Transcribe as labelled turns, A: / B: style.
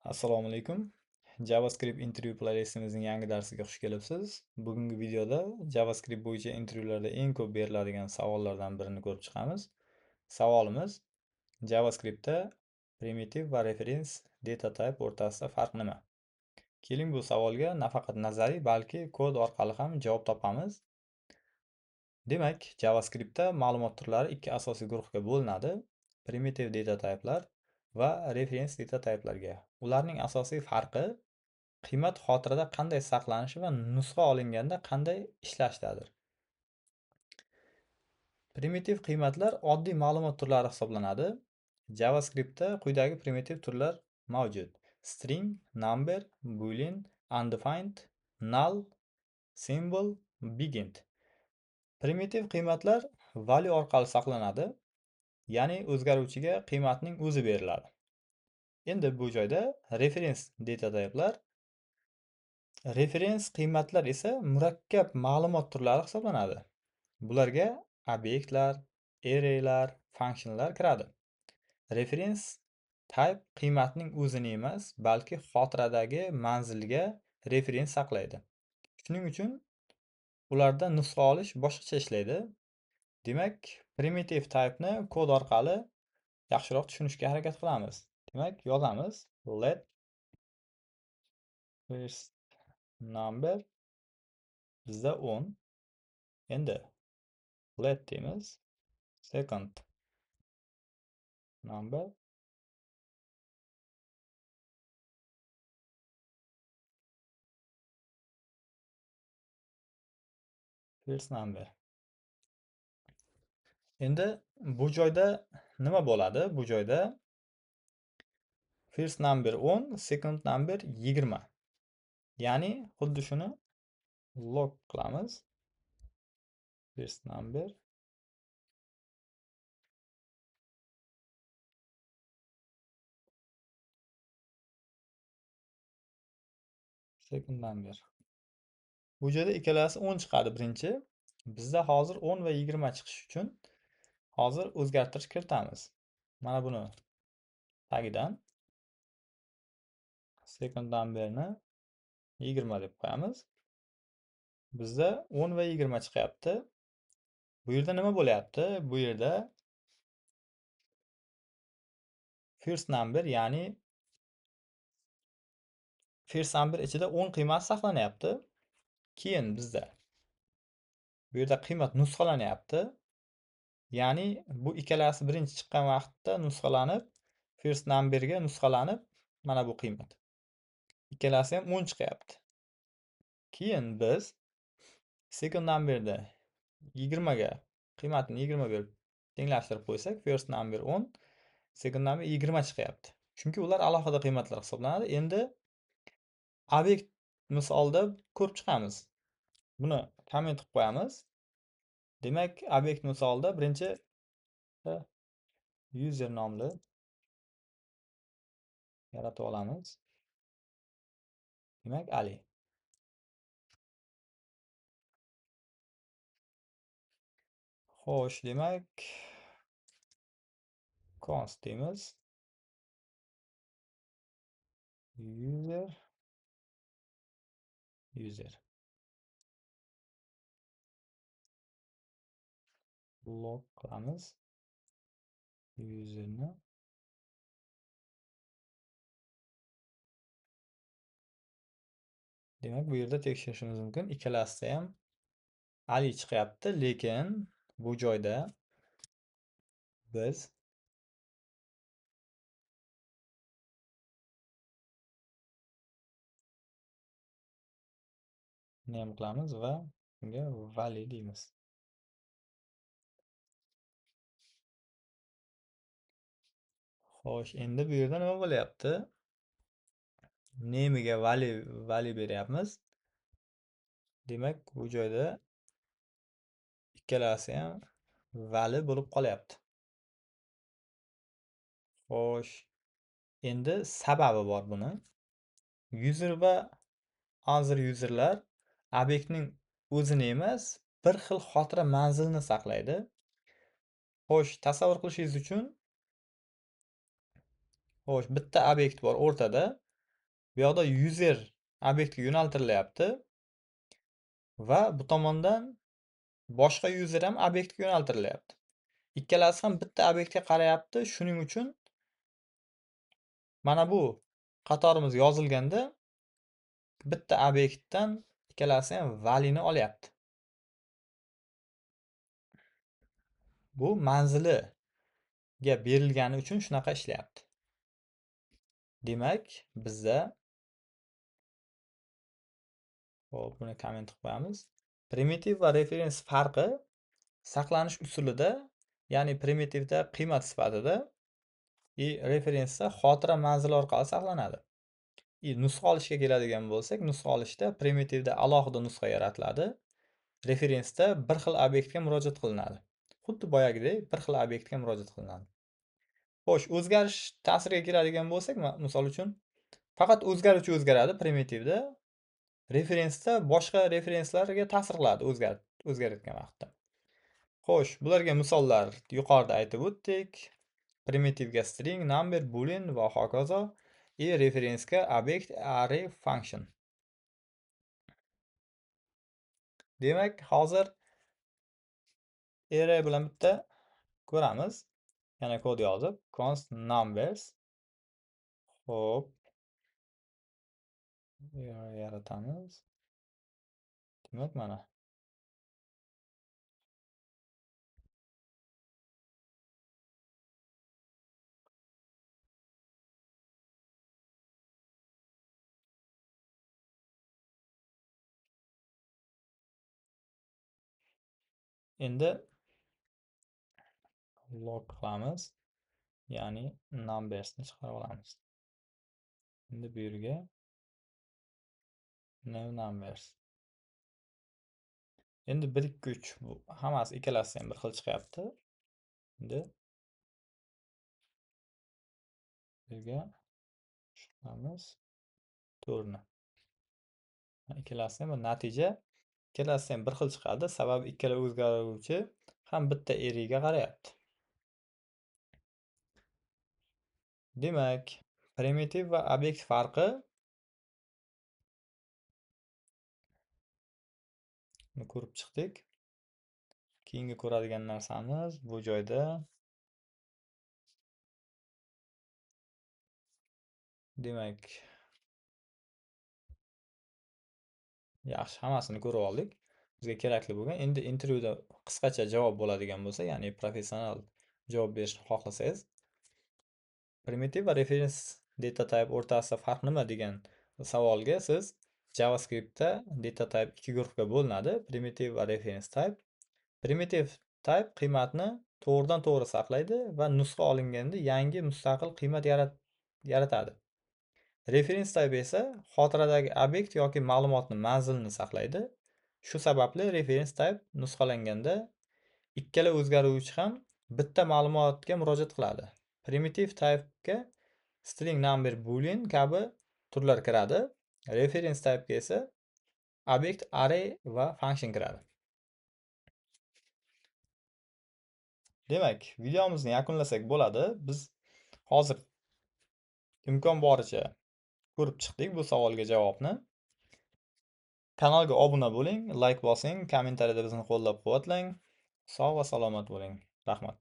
A: Assalomu alaykum. JavaScript intervyu playlistimizning yangi darsiga xush kelibsiz. Bugungi videoda JavaScript bo'yicha intervyularda eng ko'p beriladigan savollardan birini ko'rib chiqamiz. Savolimiz: JavaScriptda primitiv va reference data type o'rtasida farq nima? Keling, bu savolga nafaqat nazariy, balki kod orqali ham javob topamiz. Demak, JavaScriptda ma'lumot turlari ikki asosiy guruhga bo'linadi: primitive data type'lar va reference data type'larga. Ularning asosiy farqi qiymat xotirada qanday saqlanishi va nusxa olinganda qanday ishlashidadir. Primitiv qiymatlar oddiy ma'lumot turlari hisoblanadi. JavaScriptda quyidagi primitiv turlar mavjud: string, number, boolean, undefined, null, symbol, big int. Primitiv qiymatlar value orqali saqlanadi, ya'ni o'zgaruvchiga qiymatning o'zi beriladi. Endi bu joyda reference data type'lar, referens qiymatlar esa murakkab ma'lumot turlari hisoblanadi. Bularga obyektlar, arraylar, functionlar kiradi. Reference type qiymatning o'zini emas, balki xotiradagi manzilga referens saqlaydi. Shuning uchun ularda nusxa olish boshqacha ishlaydi. Demak, primitive type'ni kod orqali yaxshiroq tushunishga harakat qilamiz. Demak, yozamiz: let first number bizda 10. Endi let deymiz, second number first number. Endi bu joyda nima bo'ladi? Bu joyda first number 10, second number 20. Ya'ni xuddi shuni log qilamiz. First number second number. Bu joyda ikkalasi 10 chiqadi birinchi. Bizda hozir 10 va 20 chiqish uchun hozir o'zgartirish kiritamiz. Mana buni tagidan second numberni 20 deb qo'yamiz. Bizda 10 va 20 chiqyapti. Bu yerda nima bo'lyapti? Bu yerda first number, ya'ni first number ichida 10 qiymati saqlanyapti. Keyin bizda bu yerda qiymat nusxalanyapti. Ya'ni bu ikkalasi birinchi chiqqan vaqtda nusxalanib, first numberga nusxalanib, mana bu qiymat. Ikkalasi ham 10 chiqyapti. Keyin biz second numberda 20 ga qiymatini 20 berib tenglashtirib qo'ysak, first number 10, second number 20 chiqyapti. Chunki ular alohida qiymatlar hisoblanadi. Endi obyekt misolida ko'rib chiqamiz. Buni komment qilib qo'yamiz. Demak, obyekt misolida birinchi user nomli yaratib olamiz. Demak, Ali. Xo'sh, demak, const deymiz. User log qilamiz userni. Demak, bu yerda tekshirishimiz mumkin. Ikkalasida ham Ali chiqyapti, lekin bu joyda biz name qilamiz va bunga vali deymiz. Xo'sh, endi bu yerda nima bo'lyapti? Name'iga vali beryapmiz. Demak, bu joyda ikkalasi ham vali bo'lib qolyapti. Xo'sh, endi sababi bor buni. User va other userlar obyektning o'zini emas, bir xil xotira manzilni saqlaydi. Xo'sh, tasavvur qilishingiz uchun, xo'sh, bitta obyekt bor o'rtada. Bu yoqda user obyektga yo'naltirilyapti va bu tomondan boshqa user ham obyektga yo'naltirilyapti. Ikkalasi ham bitta obyektga qarayapti. Shuning uchun mana bu qatorimiz yozilganda bitta obyektdan ikkalasi ham valyuni olyapti. Bu manziliga berilgani uchun shunaqa ishlayapti. Demak, bizda hop, buni komment qilib qo'yamiz. Primitiv va referens farqi saqlanish usulida, ya'ni primitivda qiymat sifatida referensda xotira manzili orqali saqlanadi. Nusxa olishga keladigan bo'lsak, nusxa olishda primitivda alohida nusxa yaratiladi. Referensda bir xil obyektga murojaat qilinadi. Xuddi boyagidek bir xil obyektga murojaat qilinadi. Xo'sh, o'zgarish ta'siriga keladigan bo'lsak, misol uchun faqat o'zgaruvchi o'zgaradi primitivda. Referensda boshqa referenslarga ta'sir qiladi o'zgarayotgan vaqtda. Xo'sh, bularga misollar yuqorida aytib o'tdik. Primitivga string, number, boolean va hokazo. Referensga obyekt, array, function. Demak, hozir array bilan bitta ko'ramiz. Yana kod yozib, const numbers. Xo'p, yaratamiz. Demak, mana endi log qilamiz, ya'ni numbersni chiqarib olamiz. Endi bu yerga new numbers. Endi 1 2 3 bu hammasi ikkalasi ham bir xil chiqyapti. Endi yerga chiqamiz 4 ni. Ikkalasi ham natija ikkalasi ham bir xil chiqadi, sababi ikkala o'zgaruvchi ham bitta arrayga qarayapti. Demak, primitiv va obyekt farqi ko'rib chiqdik. Keyingi ko'radigan narsamiz bu joyda demak, yaxshi, hammasini ko'rib oldik. Bizga kerakli bo'lgan. Endi intervyuda qisqacha javob bo'ladigan bo'lsa, ya'ni professional javob berishni xohlasangiz, primitiv va reference data type o'rtasida farq nima degan savolga siz JavaScriptda data type ikki guruhga bo'linadi: primitive va reference type. Primitive type qiymatni to'g'ridan to'g'ri saqlaydi va nusxa olinganda yangi mustaqil qiymat yaratadi. Reference type esa xotiradagi obyekt yoki ma'lumotni manzilini saqlaydi. Shu sababli reference type nusxalanganda ikkala o'zgaruvchi ham bitta ma'lumotga murojaat qiladi. Primitive type'ga string, number, boolean kabi turlar kiradi. Reference type'ga esa obyekt, array va function kiradi. Demak, videomizni yakunlasak bo'ladi. Biz hozir imkon boricha ko'rib chiqdik bu savolga javobni. Kanalga obuna bo'ling, like bosing, kommentariyada bizni qo'llab-quvvatlang. Sog' va salomat bo'ling. Rahmat.